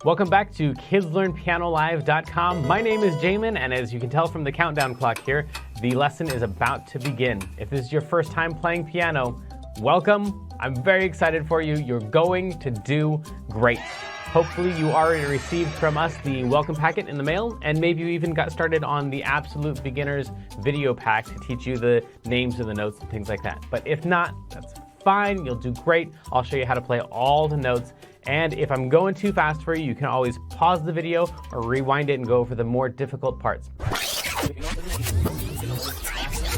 Welcome back to KidsLearnPianoLive.com. My name is Jamin, and as you can tell from the countdown clock here, the lesson is about to begin. If this is your first time playing piano, welcome. I'm very excited for you. You're going to do great. Hopefully you already received from us the welcome packet in the mail, and maybe you even got started on the Absolute Beginners video pack to teach you the names of the notes and things like that. But if not, that's fine. You'll do great. I'll show you how to play all the notes. And if I'm going too fast for you, you can always pause the video or rewind it and go over the more difficult parts.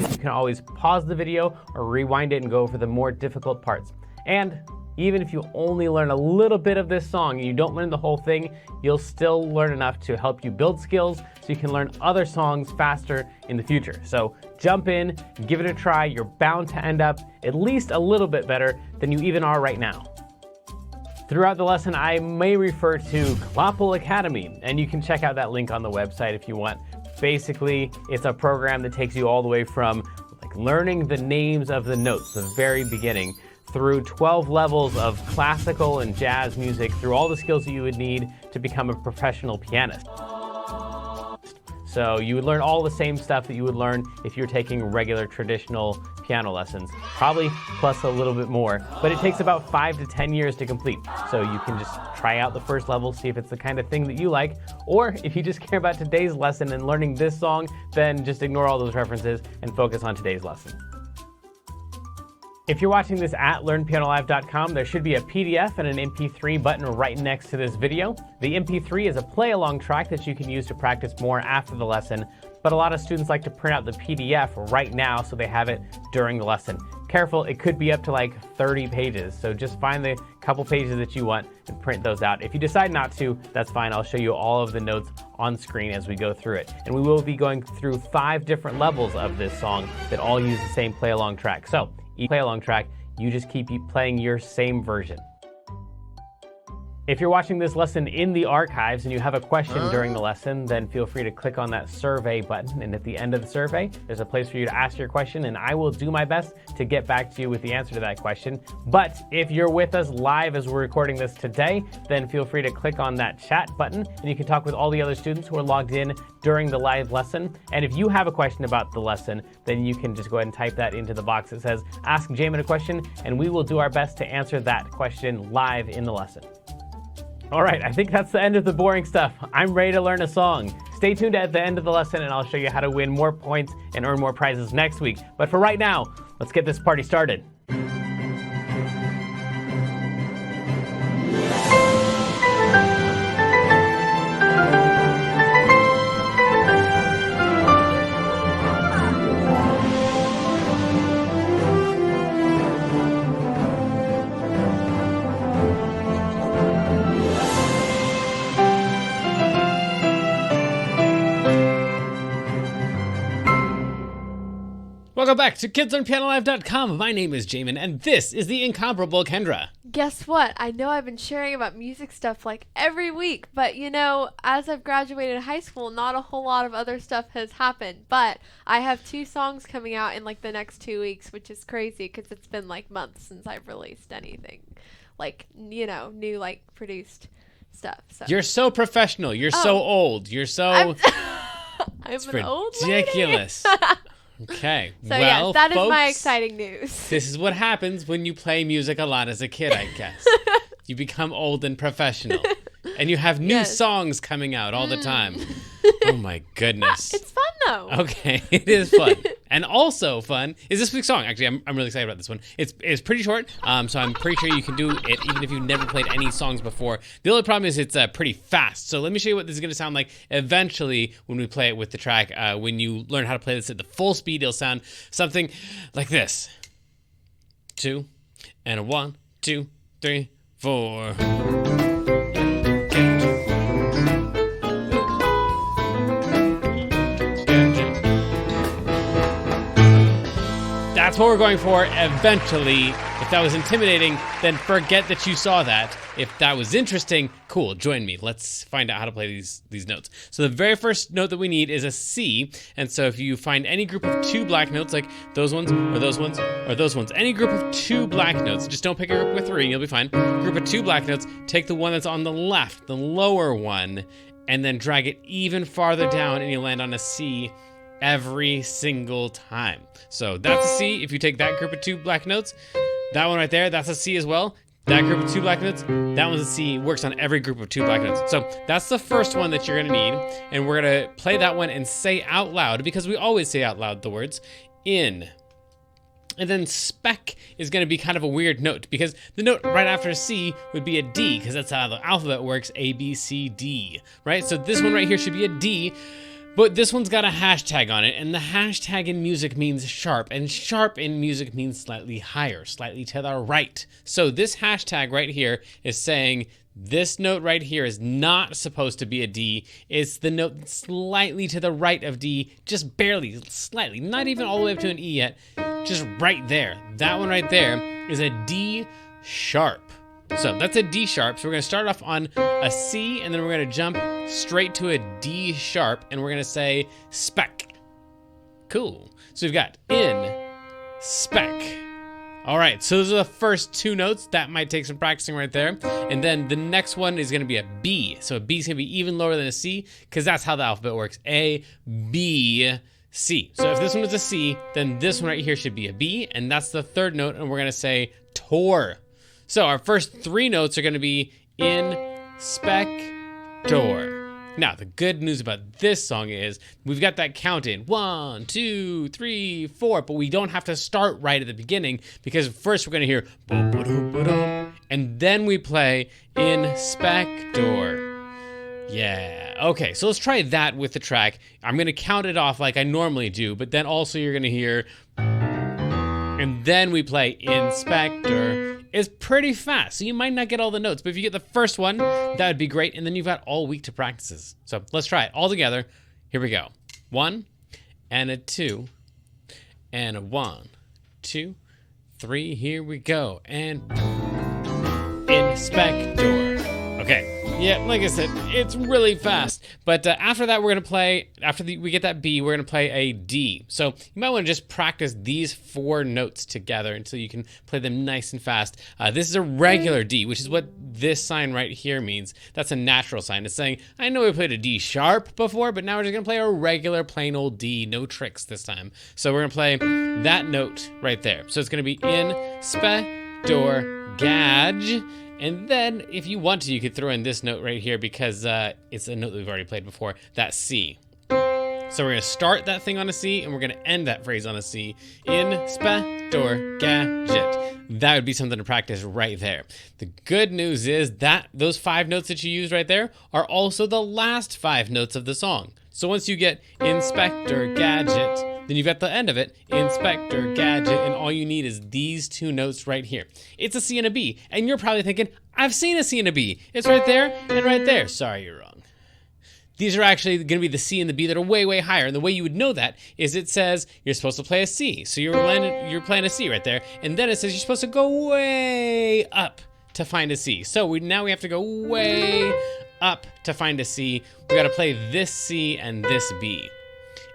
You can always pause the video or rewind it and go over the more difficult parts. And even if you only learn a little bit of this song and you don't learn the whole thing, you'll still learn enough to help you build skills so you can learn other songs faster in the future. So jump in, give it a try. You're bound to end up at least a little bit better than you even are right now. Throughout the lesson, I may refer to Klopple Academy, and you can check out that link on the website if you want. Basically, it's a program that takes you all the way from learning the names of the notes, the very beginning, through 12 levels of classical and jazz music, through all the skills that you would need to become a professional pianist. So you would learn all the same stuff that you would learn if you're taking regular traditional piano lessons, probably plus a little bit more, but it takes about 5 to 10 years to complete. So you can just try out the first level, see if it's the kind of thing that you like, or if you just care about today's lesson and learning this song, then just ignore all those references and focus on today's lesson. If you're watching this at LearnPianoLive.com, there should be a PDF and an MP3 button right next to this video. The MP3 is a play-along track that you can use to practice more after the lesson, but a lot of students like to print out the PDF right now so they have it during the lesson. Careful, it could be up to like 30 pages, so just find the couple pages that you want and print those out. If you decide not to, that's fine. I'll show you all of the notes on screen as we go through it. And we will be going through 5 different levels of this song that all use the same play-along track. So each play-along track, you just keep playing your same version. If you're watching this lesson in the archives and you have a question during the lesson, then feel free to click on that survey button. And at the end of the survey, there's a place for you to ask your question, and I will do my best to get back to you with the answer to that question. But if you're with us live as we're recording this today, then feel free to click on that chat button, and you can talk with all the other students who are logged in during the live lesson. And if you have a question about the lesson, then you can just go ahead and type that into the box that says, Ask Jamin a Question, and we will do our best to answer that question live in the lesson. All right, I think that's the end of the boring stuff. I'm ready to learn a song. Stay tuned at the end of the lesson and I'll show you how to win more points and earn more prizes next week. But for right now, let's get this party started. Welcome back to KidsLearnPianoLive.com. My name is Jamin, and this is the incomparable Kendra. Guess what? I know I've been sharing about music stuff like every week, but you know, as I've graduated high school, not a whole lot of other stuff has happened. But I have 2 songs coming out in like the next 2 weeks, which is crazy because it's been like months since I've released anything, like, you know, new like produced stuff. So. You're so professional. You're so old. You're so. I'm an old lady. Ridiculous. Okay, so well, yes, that folks, is my exciting news. This is what happens when you play music a lot as a kid, I guess. You become old and professional. And you have new songs coming out all the time. Oh my goodness. It's fun though. Okay, it is fun. And also fun is this week's song. Actually, I'm really excited about this one. It's pretty short, so I'm pretty sure you can do it even if you've never played any songs before. The only problem is it's pretty fast. So let me show you what this is going to sound like eventually when we play it with the track. When you learn how to play this at the full speed, it'll sound something like this. 2, and a 1, 2, 3, 4. That's what we're going for eventually. If If that was intimidating, then forget that you saw that. If that was interesting, cool, join me. Let's find out how to play these notes. So the very first note that we need is a C, and so if you find any group of 2 black notes, like those ones, or those ones, or those ones, any group of 2 black notes, just don't pick a group with 3, and you'll be fine. Group of 2 black notes, take the one that's on the left, the lower one, and then drag it even farther down, and you'll land on a C every single time. So that's a C. If you take that group of 2 black notes, that one right there, that's a C as well. That group of 2 black notes, that one's a C, works on every group of 2 black notes. So that's the first one that you're gonna need, and we're gonna play that one and say out loud, because we always say out loud the words, in. And then spec is gonna be kind of a weird note, because the note right after C would be a D, because that's how the alphabet works, A, B, C, D, right? So this one right here should be a D, but this one's got a hashtag on it, and the hashtag in music means sharp, and sharp in music means slightly higher, slightly to the right. So this hashtag right here is saying this note right here is not supposed to be a D. It's the note slightly to the right of D, just barely, slightly, not even all the way up to an E yet, just right there. That one right there is a D sharp. So that's a D sharp. So we're gonna start off on a C, and then we're gonna jump straight to a D sharp, and we're gonna say spec. Cool. So we've got in, spec. All right, so those are the first 2 notes. That might take some practicing right there. And then the next one is gonna be a B. So a B is gonna be even lower than a C, because that's how the alphabet works. A, B, C. So if this one was a C, then this one right here should be a B, and that's the 3rd note, and we're gonna say tour. So our first 3 notes are gonna be in, spec, door. Now, the good news about this song is we've got that count in 1, 2, 3, 4, but we don't have to start right at the beginning, because first we're gonna hear boom, ba-doom, ba-doom, and then we play inspector. Yeah, okay, so let's try that with the track. I'm gonna count it off like I normally do, but then also you're gonna hear, and then we play inspector. It's pretty fast, so you might not get all the notes, but if you get the first one, that would be great, and then you've got all week to practice this. So let's try it all together. Here we go. 1, and a 2, and a 1, 2, 3, here we go, and inspector. Okay. Yeah, like I said, it's really fast. But after that, we're gonna play, we get that B, we're gonna play a D. So you might wanna just practice these 4 notes together until you can play them nice and fast. This is a regular D, which is what this sign right here means. That's a natural sign. It's saying, I know we played a D sharp before, but now we're just gonna play a regular plain old D, no tricks this time. So we're gonna play that note right there. So it's gonna be InspectorGadget. And then, if you want to, you could throw in this note right here, because it's a note that we've already played before, that C. So we're gonna start that thing on a C, and we're gonna end that phrase on a C. InspectorGadget. That would be something to practice right there. The good news is that those 5 notes that you used right there are also the last 5 notes of the song. So once you get InspectorGadget, then you've got the end of it, InspectorGadget, and all you need is these 2 notes right here. It's a C and a B, and you're probably thinking, I've seen a C and a B. It's right there and right there. Sorry, you're wrong. These are actually gonna be the C and the B that are way, way higher, and the way you would know that is it says you're supposed to play a C. So you're playing a C right there, and then it says you're supposed to go way up to find a C. So now we have to go way up to find a C. We gotta play this C and this B.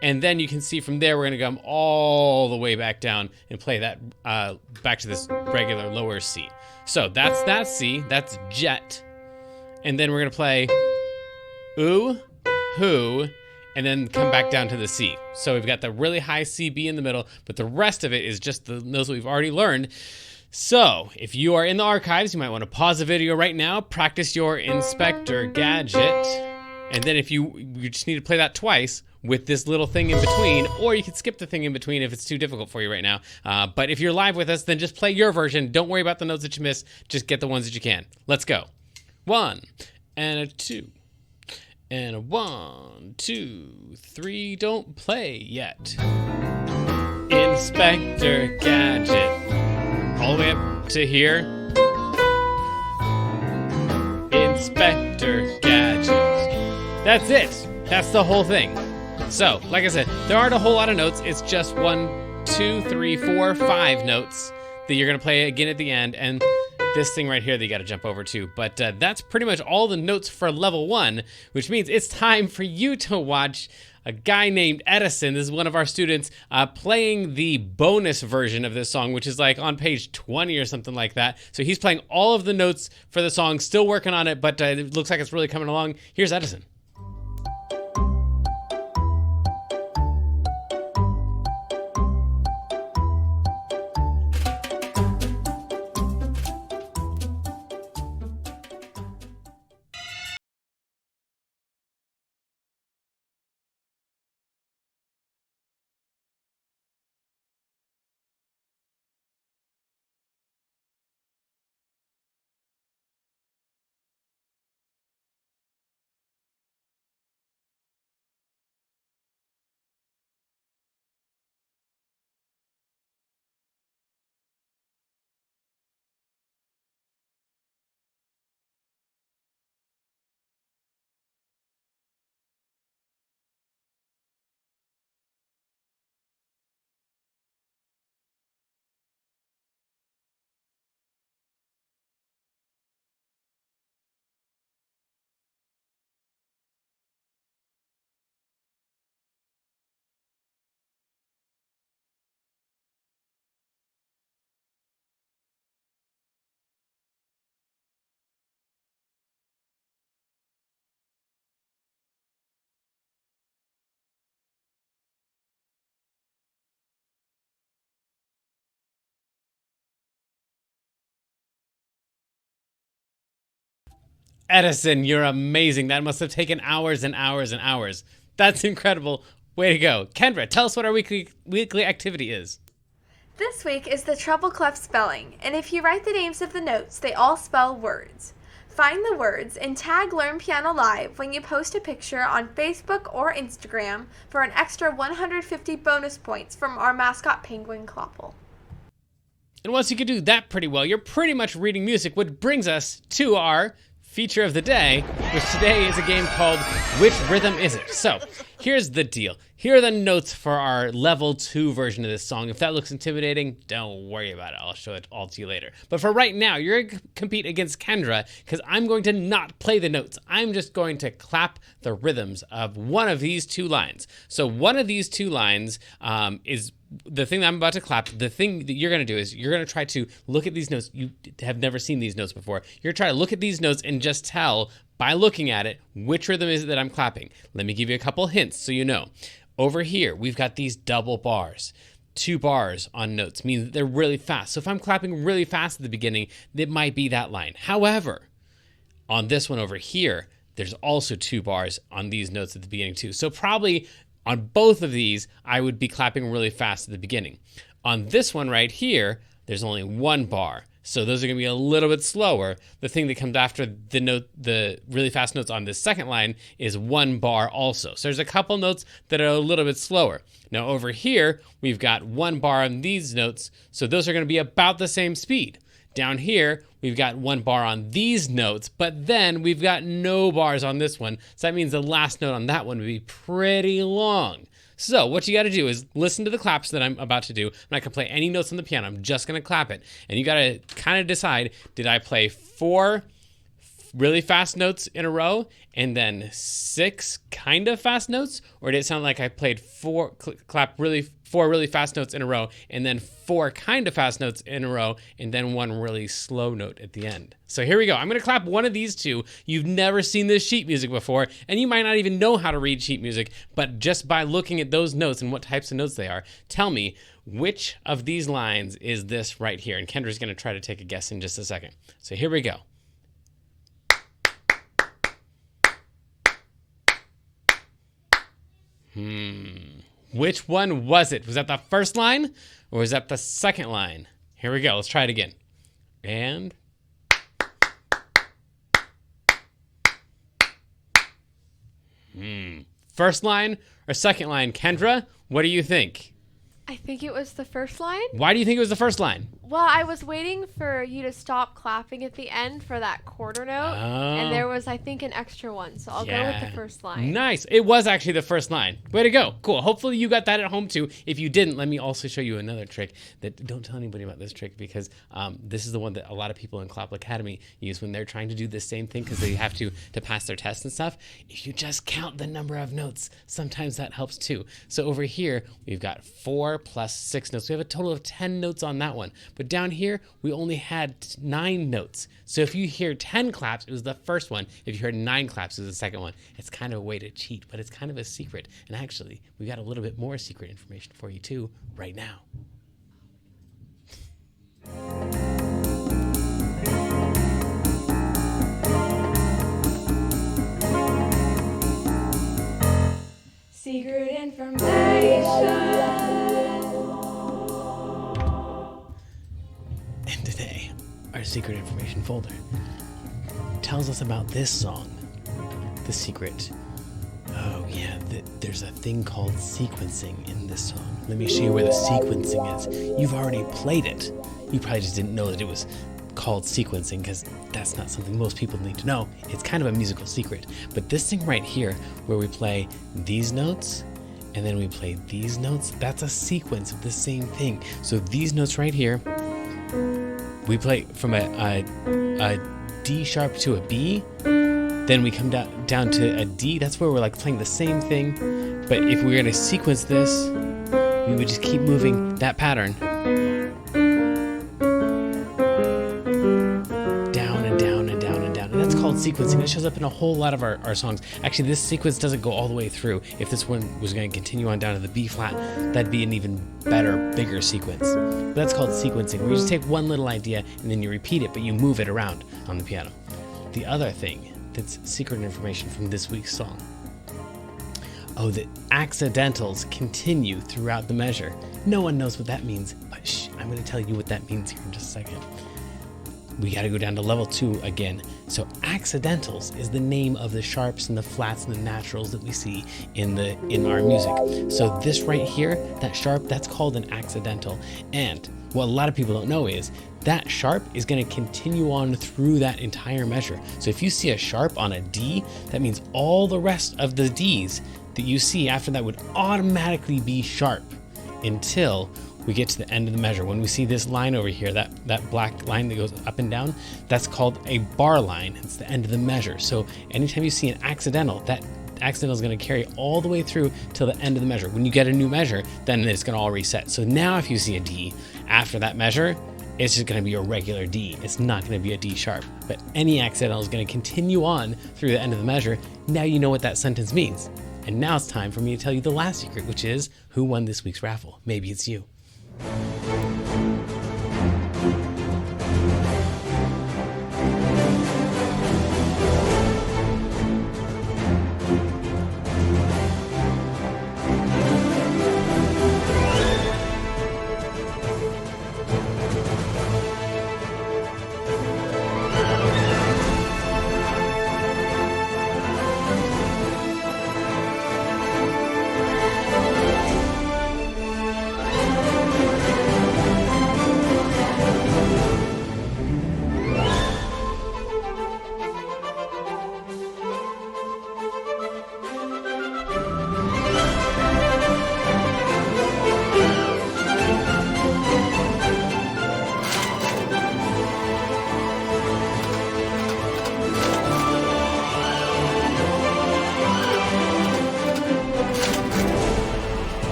And then you can see from there, we're gonna come all the way back down and play that back to this regular lower C. So that's that C, that's jet. And then we're gonna play ooh, who, and then come back down to the C. So we've got the really high C, B in the middle, but the rest of it is just the notes that we've already learned. So if you are in the archives, you might wanna pause the video right now, practice your InspectorGadget, and then if you just need to play that twice, with this little thing in between, or you can skip the thing in between if it's too difficult for you right now. But if you're live with us, then just play your version. Don't worry about the notes that you miss. Just get the ones that you can. Let's go. 1, and a 2, and a 1, 2, 3. Don't play yet. InspectorGadget. All the way up to here. InspectorGadget. That's it. That's the whole thing. So, like I said, there aren't a whole lot of notes. It's just 1, 2, 3, 4, 5 notes that you're going to play again at the end, and this thing right here that you got to jump over to. But that's pretty much all the notes for level 1, which means it's time for you to watch a guy named Edison. This is one of our students playing the bonus version of this song, which is like on page 20 or something like that. So he's playing all of the notes for the song, still working on it, but it looks like it's really coming along. Here's Edison. Edison, you're amazing. That must have taken hours and hours and hours. That's incredible. Way to go. Kendra, tell us what our weekly activity is. This week is the treble clef spelling, and if you write the names of the notes, they all spell words. Find the words and tag Learn Piano Live when you post a picture on Facebook or Instagram for an extra 150 bonus points from our mascot penguin Clopple. And once you can do that pretty well, you're pretty much reading music, which brings us to our feature of the day, which today is a game called Which Rhythm Is It? So here's the deal. Here are the notes for our level 2 version of this song. If that looks intimidating, don't worry about it. I'll show it all to you later. But for right now, you're going to compete against Kendra because I'm going to not play the notes. I'm just going to clap the rhythms of one of these 2 lines. So one of these 2 lines is the thing that I'm about to clap. The thing that you're going to do is you're going to try to look at these notes. You have never seen these notes before. You're going to try to look at these notes and just tell, by looking at it, which rhythm is it that I'm clapping. Let me give you a couple hints so you know. Over here, we've got these double bars. 2 bars on notes means that they're really fast. So if I'm clapping really fast at the beginning, it might be that line. However, on this one over here, there's also 2 bars on these notes at the beginning too. So probably on both of these, I would be clapping really fast at the beginning. On this one right here, there's only 1 bar. So those are going to be a little bit slower. The thing that comes after the note, the really fast notes on this second line, is 1 bar also. So there's a couple notes that are a little bit slower. Now over here, we've got 1 bar on these notes. So those are going to be about the same speed. Down here, we've got 1 bar on these notes, but then we've got no bars on this one. So that means the last note on that one would be pretty long. So what you got to do is listen to the claps that I'm about to do. I'm not going to play any notes on the piano. I'm just going to clap it. And you got to kind of decide, did I play 4 really fast notes in a row and then 6 kind of fast notes? Or did it sound like I played 4 really fast notes in a row and then 4 kind of fast notes in a row and then 1 really slow note at the end? So here we go. I'm going to clap one of these 2. You've never seen this sheet music before, and you might not even know how to read sheet music, but just by looking at those notes and what types of notes they are, tell me which of these lines is this right here. And Kendra's going to try to take a guess in just a second. So here we go. Which one was it? Was that the first line or was that the second line? Here we go. Let's try it again. And first line or second line? Kendra, what do you think? I think it was the first line. Why do you think it was the first line? Well, I was waiting for you to stop clapping at the end for that quarter note, and there was, I think, an extra one. So I'll go with the first line. Nice. It was actually the first line. Way to go. Cool. Hopefully you got that at home too. If you didn't, let me also show you another trick that don't tell anybody about this trick, because this is the one that a lot of people in Clap Academy use when they're trying to do the same thing because they have to pass their tests and stuff. If you just count the number of notes, sometimes that helps too. So over here, we've got 4 plus 6 notes. We have a total of 10 notes on that one. But down here, we only had 9 notes. So if you hear 10 claps, it was the first one. If you heard 9 claps, it was the second one. It's kind of a way to cheat, but it's kind of a secret. And actually, we got a little bit more secret information for you too right now. Secret information. And today, our secret information folder tells us about this song, The Secret. Oh yeah, there's a thing called sequencing in this song. Let me show you where the sequencing is. You've already played it. You probably just didn't know that it was called sequencing, because that's not something most people need to know. It's kind of a musical secret. But this thing right here, where we play these notes, and then we play these notes, that's a sequence of the same thing. So these notes right here, we play from a D sharp to a B, then we come down to a D. That's where we're like playing the same thing. But if we were gonna sequence this, we would just keep moving that pattern down and down and down and down. And that's called sequencing. It shows up in a whole lot of our songs. Actually, this sequence doesn't go all the way through. If this one was going to continue on down to the B flat, that'd be an even better, bigger sequence. But that's called sequencing, where you just take one little idea and then you repeat it, but you move it around on the piano. The other thing that's secret information from this week's song. Oh, the accidentals continue throughout the measure. No one knows what that means, but shh, I'm going to tell you what that means here in just a second. We got to go down to level 2 again. So accidentals is the name of the sharps and the flats and the naturals that we see in our music. So this right here, that sharp, that's called an accidental. And what a lot of people don't know is that sharp is going to continue on through that entire measure. So if you see a sharp on a D, that means all the rest of the Ds that you see after that would automatically be sharp until we get to the end of the measure. When we see this line over here, that black line that goes up and down, that's called a bar line. It's the end of the measure. So anytime you see an accidental, that accidental is going to carry all the way through till the end of the measure. When you get a new measure, then it's going to all reset. So now if you see a D after that measure, it's just going to be a regular D. It's not going to be a D sharp. But any accidental is going to continue on through the end of the measure. Now you know what that sentence means. And now it's time for me to tell you the last secret, which is who won this week's raffle. Maybe it's you.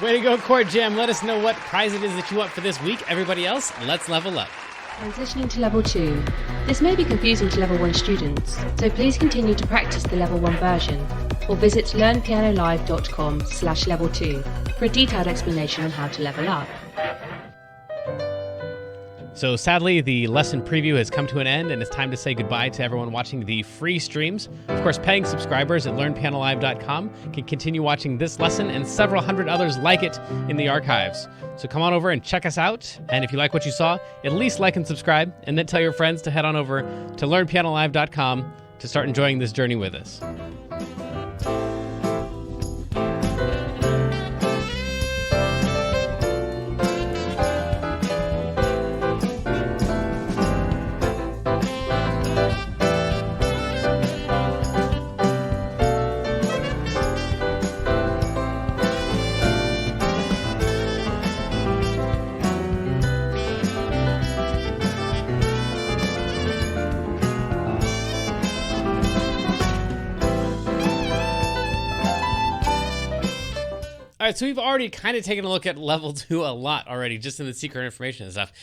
Way to go, Chord Jam. Let us know what prize it is that you want for this week. Everybody else, let's level up. Transitioning to level 2. This may be confusing to level 1 students, so please continue to practice the level 1 version, or visit learnpianolive.com/level 2 for a detailed explanation on how to level up. So sadly, the lesson preview has come to an end, and it's time to say goodbye to everyone watching the free streams. Of course, paying subscribers at learnpianolive.com can continue watching this lesson and several hundred others like it in the archives. So come on over and check us out. And if you like what you saw, at least like and subscribe, and then tell your friends to head on over to learnpianolive.com to start enjoying this journey with us. All right, so we've already kind of taken a look at level 2 a lot already, just in the secret information and stuff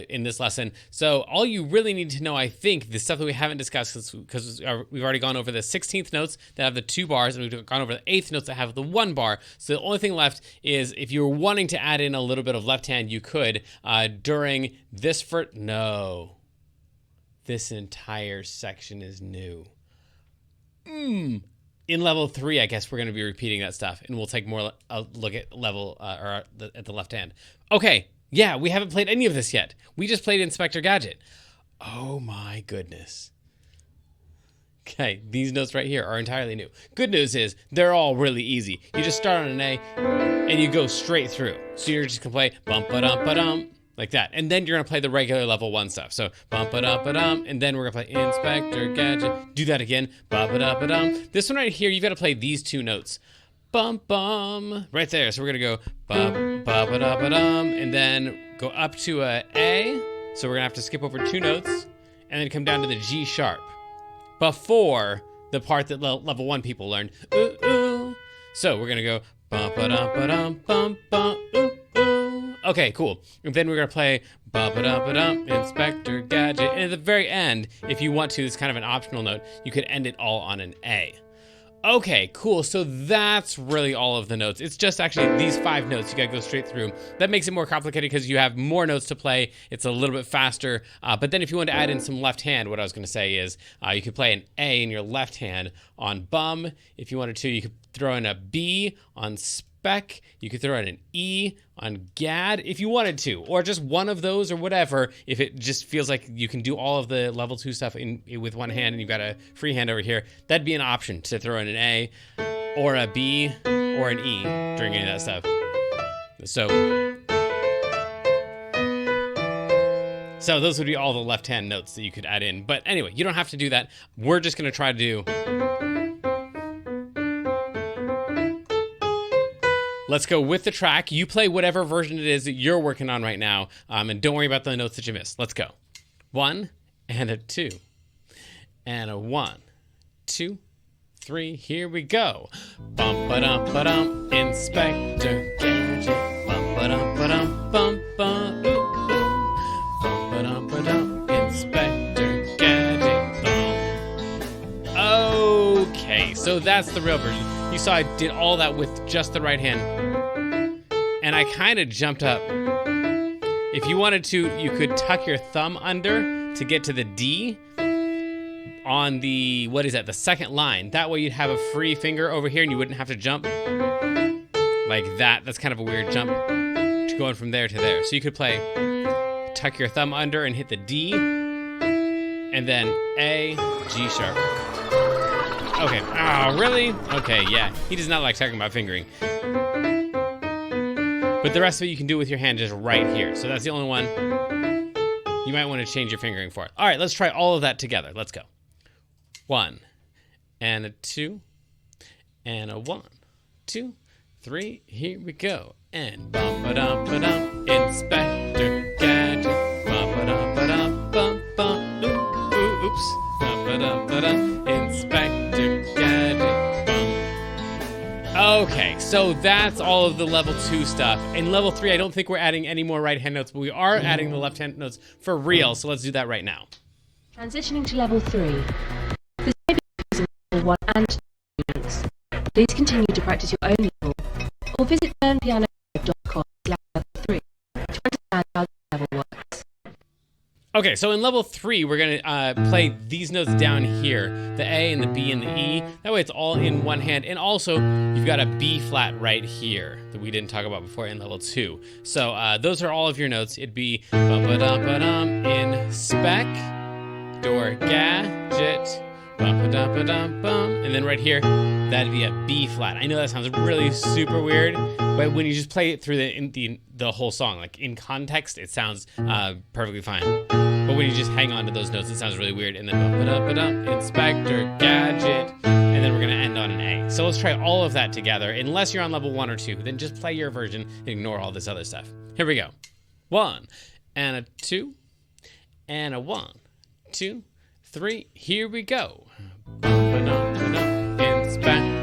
in this lesson. So all you really need to know, I think, the stuff that we haven't discussed, because we've already gone over the 16th notes that have the 2 bars, and we've gone over the 8th notes that have the 1 bar. So the only thing left is if you were wanting to add in a little bit of left hand, you could during this No. This entire section is new. In level 3, I guess we're going to be repeating that stuff, and we'll take more a look at level at the left hand. Okay, yeah, we haven't played any of this yet. We just played InspectorGadget. Oh my goodness. Okay, these notes right here are entirely new. Good news is they're all really easy. You just start on an A, and you go straight through. So you're just gonna play bum-ba-dum-ba-dum. Like that. And then you're going to play the regular level 1 stuff. So, bum-ba-dum-ba-dum. And then we're going to play InspectorGadget. Do that again. Ba-ba-da-ba-dum. This one right here, you've got to play these 2 notes. Bum-bum. Right there. So we're going to go ba-ba-da-ba-dum. And then go up to a A. So we're going to have to skip over 2 notes. And then come down to the G sharp. Before the part that level 1 people learned. Ooh, ooh. So we're going to go bum-ba-dum-ba-dum, bum-bum, ooh. Okay, cool. And then we're going to play ba-ba-da-ba-dum, InspectorGadget. And at the very end, if you want to, it's kind of an optional note, you could end it all on an A. Okay, cool. So that's really all of the notes. It's just actually these 5 notes. You got to go straight through. That makes it more complicated because you have more notes to play. It's a little bit faster. But then if you want to add in some left hand, what I was going to say is you could play an A in your left hand on bum. If you wanted to, you could throw in a B on spec. You could throw in an E on gad if you wanted to, or just one of those or whatever. If it just feels like you can do all of the level 2 stuff with one hand and you've got a free hand over here, that'd be an option to throw in an A or a B or an E during any of that stuff. So those would be all the left hand notes that you could add in. But anyway, you don't have to do that. We're just going to try to do... Let's go with the track. You play whatever version it is that you're working on right now, and don't worry about the notes that you missed. Let's go. 1 and a 2 and a 1, 2, 3. Here we go. Bum ba dum ba dum. InspectorGadget. Bum ba dum ba dum bum ba ooh ooh. Bum ba dum ba dum. InspectorGadget. Okay, so that's the real version. You saw I did all that with just the right hand. And I kind of jumped up. If you wanted to, you could tuck your thumb under to get to the D on the, the second line. That way you'd have a free finger over here and you wouldn't have to jump like that. That's kind of a weird jump to going from there to there. So you could play tuck your thumb under and hit the D and then A, G sharp. Okay. Oh, really? Okay, yeah. He does not like talking about fingering. But the rest of it you can do with your hand just right here. So that's the only one you might want to change your fingering for it. All right, let's try all of that together. Let's go. 1 and a 2 and a 1, 2, 3. Here we go. And bum ba dum ba dum. InspectorGadget. Bum ba dum ba dum bum bum. Oops. Bum ba dum ba dum. InspectorGadget. Okay, so that's all of the level 2 stuff. In level 3, I don't think we're adding any more right-hand notes, but we are adding the left-hand notes for real, so let's do that right now. Transitioning to level 3. This may be confusing for level 1 and 2 students. Please continue to practice your own level, or visit learnpiano.com/level3 to understand how the level works. Okay, so in level 3, we're going to play these notes down here, the A and the B and the E. That way it's all in one hand. And also, you've got a B flat right here that we didn't talk about before in level 2. So those are all of your notes. It'd be bum-ba-dum-ba-dum, InspectorGadget, Bum-ba-dum-ba-dum-bum. And then right here, that'd be a B flat. I know that sounds really super weird, but when you just play it through the whole song, like in context, it sounds perfectly fine. But when you just hang on to those notes, it sounds really weird. And then bum-ba-dum-ba-dum, Inspector Gadget. And then we're gonna end on an A. So let's try all of that together. Unless you're on level 1 or 2, then just play your version and ignore all this other stuff. Here we go. 1 and a 2 and a 1, 2, 3. Here we go. Inspector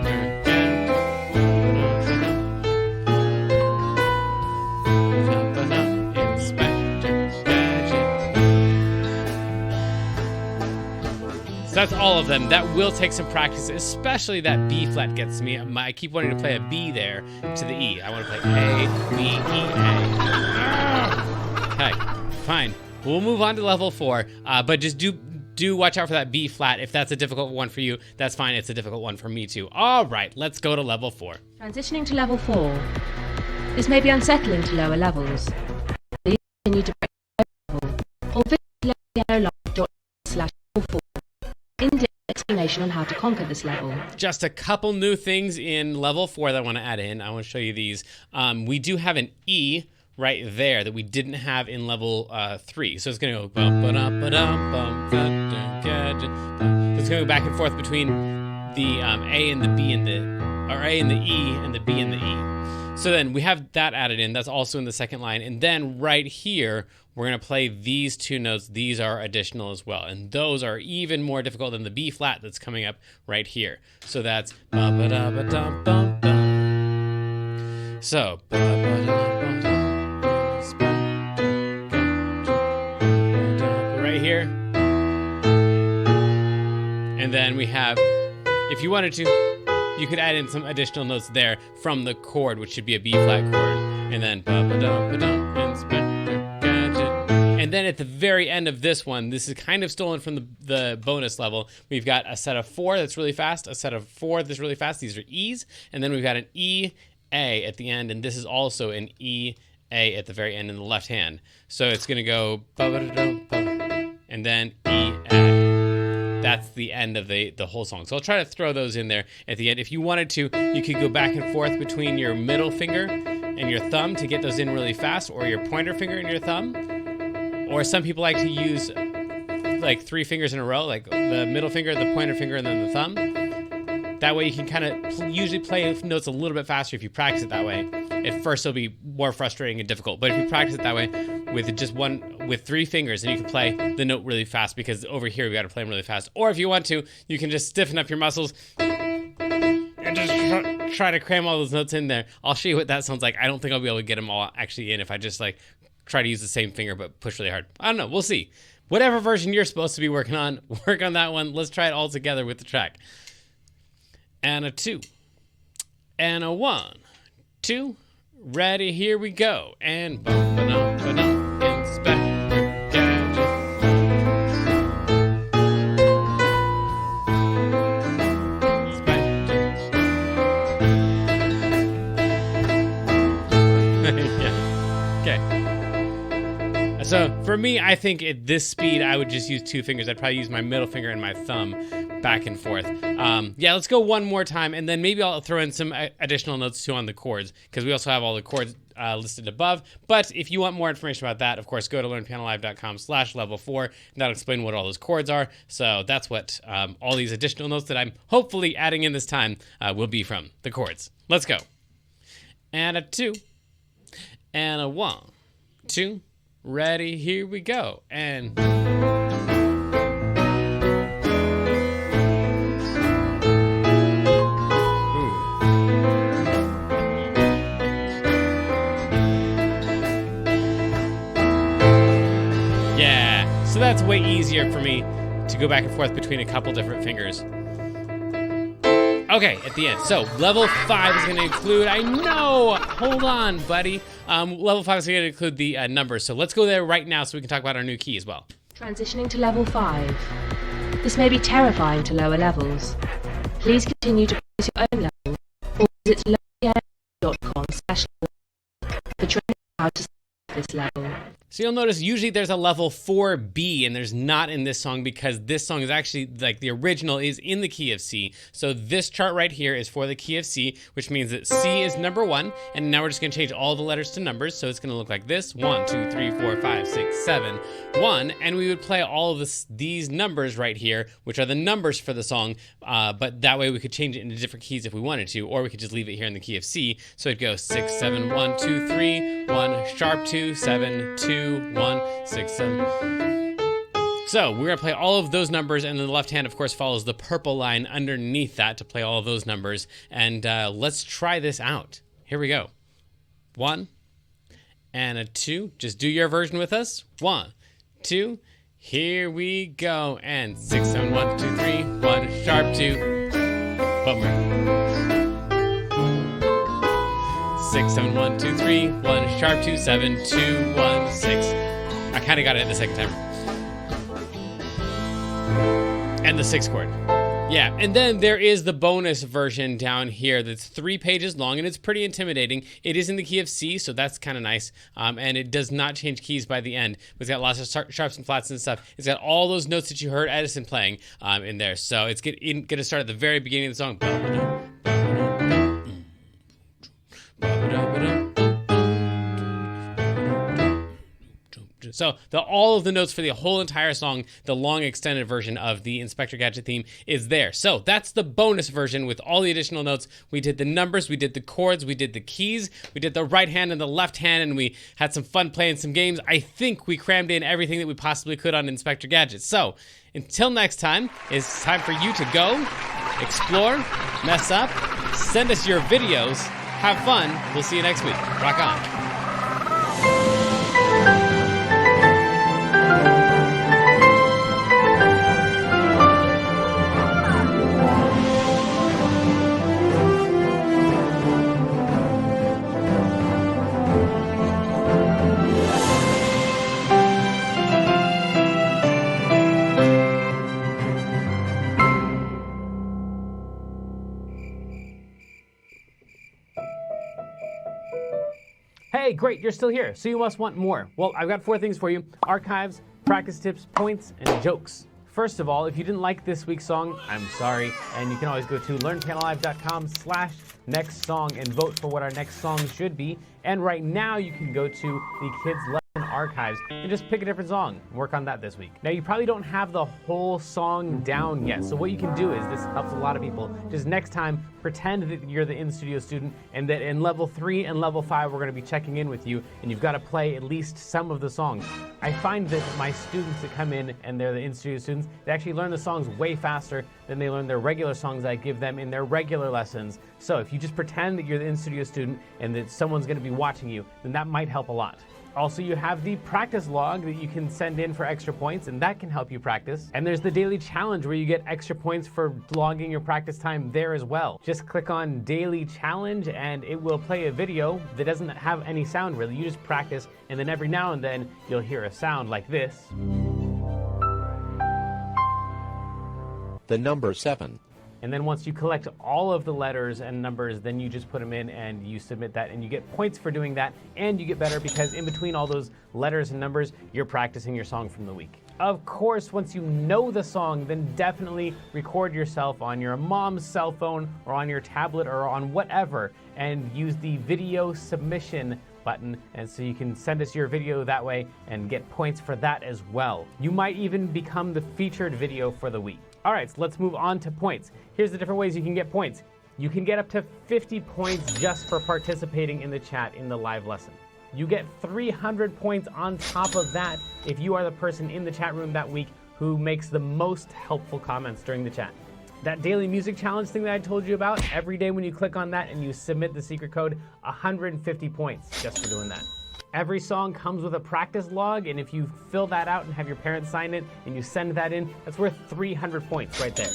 So that's all of them. That will take some practice, especially that B flat gets me. I keep wanting to play a B there to the E. I want to play A, B, E, A. Okay, fine. We'll move on to level 4, but just do watch out for that B flat. If that's a difficult one for you, that's fine. It's a difficult one for me too. All right, let's go to level 4. Transitioning to level 4. This may be unsettling to lower levels. Please continue to break level or visit yellowlight.com/level4. In-depth explanation on how to conquer this level. Just a couple new things in level 4 that I want to add in. I want to show you these. We do have an E right there that we didn't have in level 3. So it's going to go bum ba dum ba dum bum gadget. So it's going to go back and forth between the A and the B and or A and the E and the B and the E. So then we have that added in. That's also in the second line. And then right here, we're going to play these 2 notes. These are additional as well. And those are even more difficult than the B flat that's coming up right here. So that's ba ba da ba dum bum bum. So ba ba da ba dum. Right here. And then we have, if you wanted to, you could add in some additional notes there from the chord, which should be a B flat chord. And then ba-ba-dum, Inspector Gadget. And then at the very end of this one, this is kind of stolen from the bonus level. We've got a set of 4 that's really fast, a set of 4 that's really fast. These are E's. And then we've got an E, A at the end. And this is also an E, A at the very end in the left hand. So it's going to go ba-ba-da-dum, ba-ba, and then E, A. That's the end of the whole song. So I'll try to throw those in there at the end. If you wanted to, you could go back and forth between your middle finger and your thumb to get those in really fast, or your pointer finger and your thumb. Or some people like to use like 3 fingers in a row, like the middle finger, the pointer finger, and then the thumb. That way you can kind of usually play notes a little bit faster if you practice it that way. At first it'll be more frustrating and difficult, but if you practice it that way with just with 3 fingers, then you can play the note really fast, because over here we got to play them really fast. Or if you want to, you can just stiffen up your muscles and just try to cram all those notes in there. I'll show you what that sounds like. I don't think I'll be able to get them all actually in if I just like try to use the same finger but push really hard. I don't know. We'll see. Whatever version you're supposed to be working on, work on that one. Let's try it all together with the track. And a 2 and a 1, 2. Ready, here we go. And bum ba dum ba dum, Inspector Gadget. Yeah. Okay. So for me, I think at this speed, I would just use 2 fingers. I'd probably use my middle finger and my thumb back and forth. Yeah, let's go one more time, and then maybe I'll throw in some additional notes too on the chords, because we also have all the chords listed above. But if you want more information about that, of course, go to learnpianolive.com/level4, and that'll explain what all those chords are. So that's what all these additional notes that I'm hopefully adding in this time will be from the chords. Let's go. And a 2 and a 1, 2. Ready, here we go. And so that's way easier for me to go back and forth between a couple different fingers. Okay, at the end. So level 5 is going to include, I know, hold on, buddy. Level 5 is going to include the numbers. So let's go there right now so we can talk about our new key as well. Transitioning to level 5. This may be terrifying to lower levels. Please continue to practice your own level or visit learnpiano.com/level for training how to this level. So you'll notice usually there's a level 4B, and there's not in this song because this song is actually, like, the original is in the key of C. So this chart right here is for the key of C, which means that C is number 1, and now we're just going to change all the letters to numbers. So it's going to look like this: 1, 2, 3, 4, 5, 6, 7, 1, and we would play all of these numbers right here, which are the numbers for the song, but that way we could change it into different keys if we wanted to, or we could just leave it here in the key of C. So it'd go 6, 7, 1, 2, 3, 1, sharp 2, 7, 2, 1, 6, 7. So we're gonna play all of those numbers, and then the left hand, of course, follows the purple line underneath that to play all of those numbers. And let's try this out. Here we go. 1 and a 2. Just do your version with us. 1, 2. Here we go. And 6, 7, 1, 2, 3, 1, sharp 2. Bummer. 6, 7, 1, 2, 3, 1, sharp 2, 7, 2, 1, 6. I kind of got it the second time. And the 6th chord. Yeah, and then there is the bonus version down here that's 3 pages long, and it's pretty intimidating. It is in the key of C, so that's kind of nice. And it does not change keys by the end. It's got lots of sharps and flats and stuff. It's got all those notes that you heard Edison playing in there. So it's going to start at the very beginning of the song. So all of the notes for the whole entire song, the long extended version of the Inspector Gadget theme is there. So that's the bonus version with all the additional notes. We did the numbers, we did the chords, we did the keys, we did the right hand and the left hand, and we had some fun playing some games. I think we crammed in everything that we possibly could on Inspector Gadget. So until next time, it's time for you to go, explore, mess up, send us your videos, have fun. We'll see you next week. Rock on. Hey, great, you're still here, so you must want more. Well, I've got 4 things for you: archives, practice tips, points, and jokes. First of all, if you didn't like this week's song, I'm sorry, and you can always go to learnpianolive.com/next song and vote for what our next song should be. And right now you can go to the Kids Lesson Archives and just pick a different song and work on that this week. Now, you probably don't have the whole song down yet, so what you can do is, this helps a lot of people, just next time pretend that you're the in-studio student and that in level 3 and level 5 we're going to be checking in with you, and you've got to play at least some of the songs. I find that my students that come in and they're the in-studio students, they actually learn the songs way faster than they learn their regular songs I give them in their regular lessons. So if you just pretend that you're the in-studio student and that someone's going to be watching you, then that might help a lot. Also, you have the practice log that you can send in for extra points, and that can help you practice. And there's the daily challenge where you get extra points for logging your practice time there as well. Just click on daily challenge and it will play a video that doesn't have any sound really. You just practice, and then every now and then you'll hear a sound like this. The number 7. And then once you collect all of the letters and numbers, then you just put them in and you submit that, and you get points for doing that, and you get better because in between all those letters and numbers, you're practicing your song from the week. Of course, once you know the song, then definitely record yourself on your mom's cell phone or on your tablet or on whatever, and use the video submission button, and so you can send us your video that way and get points for that as well. You might even become the featured video for the week. All right, so let's move on to points. Here's the different ways you can get points. You can get up to 50 points just for participating in the chat in the live lesson. You get 300 points on top of that if you are the person in the chat room that week who makes the most helpful comments during the chat. That daily music challenge thing that I told you about, every day when you click on that and you submit the secret code, 150 points just for doing that. Every song comes with a practice log, and if you fill that out and have your parents sign it and you send that in, that's worth 300 points right there.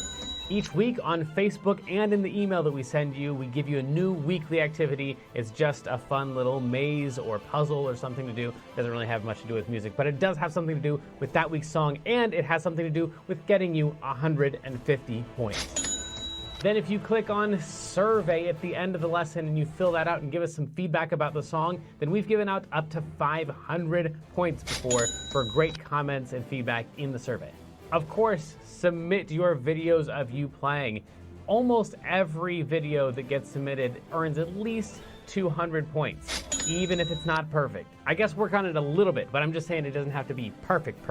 Each week on Facebook and in the email that we send you, we give you a new weekly activity. It's just a fun little maze or puzzle or something to do. It doesn't really have much to do with music, but it does have something to do with that week's song, and it has something to do with getting you 150 points. Then if you click on survey at the end of the lesson and you fill that out and give us some feedback about the song, then we've given out up to 500 points before for great comments and feedback in the survey. Of course, submit your videos of you playing. Almost every video that gets submitted earns at least 200 points, even if it's not perfect. I guess work on it a little bit, but I'm just saying it doesn't have to be perfect.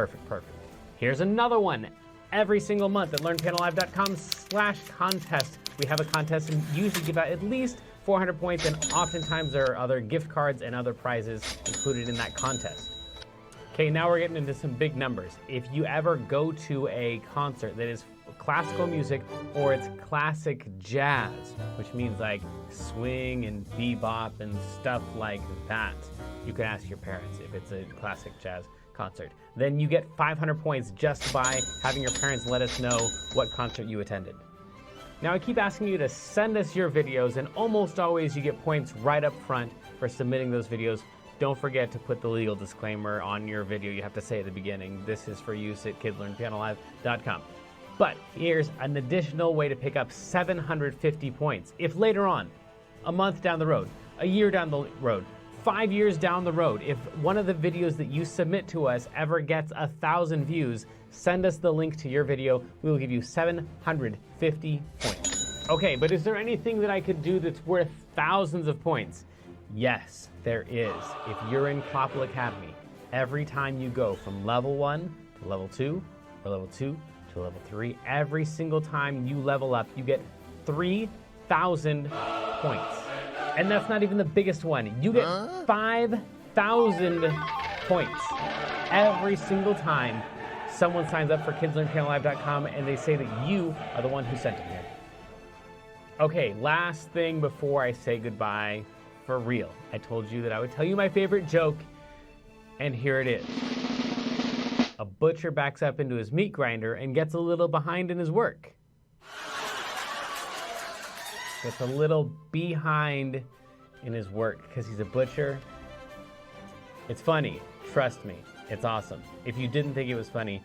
Here's another one. Every single month at learnpianolive.com/contest, we have a contest and usually give out at least 400 points, and oftentimes there are other gift cards and other prizes included in that contest. Okay, now we're getting into some big numbers. If you ever go to a concert that is classical music or it's classic jazz, which means like swing and bebop and stuff like that, you can ask your parents if it's a classic jazz concert. Then you get 500 points just by having your parents let us know what concert you attended. Now I keep asking you to send us your videos, and almost always you get points right up front for submitting those videos. Don't forget to put the legal disclaimer on your video. You have to say at the beginning, this is for use at kidslearnpianolive.com. But here's an additional way to pick up 750 points. If later on, a month down the road, a year down the road, 5 years down the road, if one of the videos that you submit to us ever gets 1,000 views, send us the link to your video. We will give you 750 points. Okay, but is there anything that I could do that's worth thousands of points? Yes, there is. If you're in Clopple Academy, every time you go from level 1 to level 2, or level 2 to level 3, every single time you level up, you get 3,000 points. And that's not even the biggest one. You get 5,000 points every single time someone signs up for kidslearnpianolive.com and they say that you are the one who sent it here. Okay, last thing before I say goodbye, for real. I told you that I would tell you my favorite joke, and here it is. A butcher backs up into his meat grinder and gets a little behind in his work. Gets a little behind in his work because he's a butcher. It's funny. Trust me. It's awesome. If you didn't think it was funny,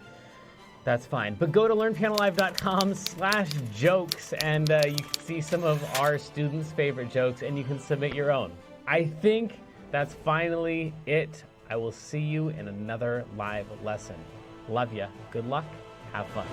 that's fine. But go to learnpianolive.com/jokes and you can see some of our students' favorite jokes and you can submit your own. I think that's finally it. I will see you in another live lesson. Love ya. Good luck. Have fun.